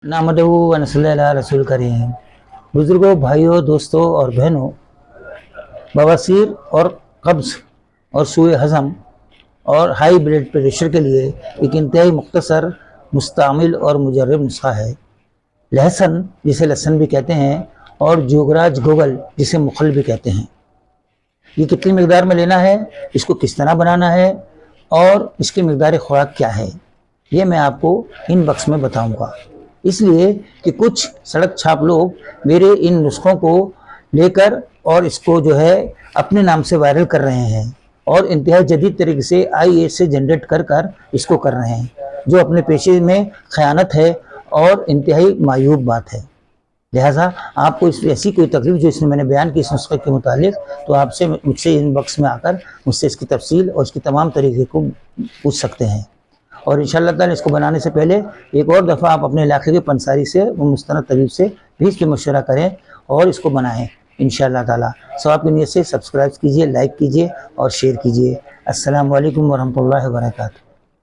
नामदहू व नस्ल रसूल करीम। बुजुर्गों, भाइयों, दोस्तों और बहनों, बवासीर और कब्ज़ और सूए हज़म और हाई ब्लड प्रेशर के लिए एक इंतहाई मुख्तसर, मुस्तमिल और मुजर्रब नुस्खा है। लहसुन, जिसे लहसुन भी कहते हैं, और जोगराज गोगल, जिसे मुखल भी कहते हैं। ये कितनी मिकदार में लेना है, इसको किस तरह बनाना है और इसकी मिकदार खुराक क्या है, ये मैं आपको इन बक्स में बताऊंगा। इसलिए कि कुछ सड़क छाप लोग मेरे इन नुस्खों को लेकर और इसको जो है अपने नाम से वायरल कर रहे हैं और इंतहाई जदीद तरीके से IAS से जनरेट कर कर इसको कर रहे हैं, जो अपने पेशे में खयानत है और इंतहाई मायूब बात है। लिहाजा आपको इस ऐसी कोई तकलीफ जो इसमें मैंने बयान की इस नुस्खे के मुतालिक, तो आपसे मुझसे इन बक्स में आकर मुझसे इसकी तफसील और इसकी तमाम तरीके को पूछ सकते हैं। और इंशाअल्लाह ताला इसको बनाने से पहले एक और दफ़ा आप अपने इलाके के पंसारी से व मुस्तनद तबीब से भी इसके मशवरा करें और इसको बनाएं इंशाअल्लाह ताला। सवाब की नीयत से सब्सक्राइब कीजिए, लाइक कीजिए और शेयर कीजिए। अस्सलामु अलैकुम वरहमतुल्लाहि वबरकातुहू।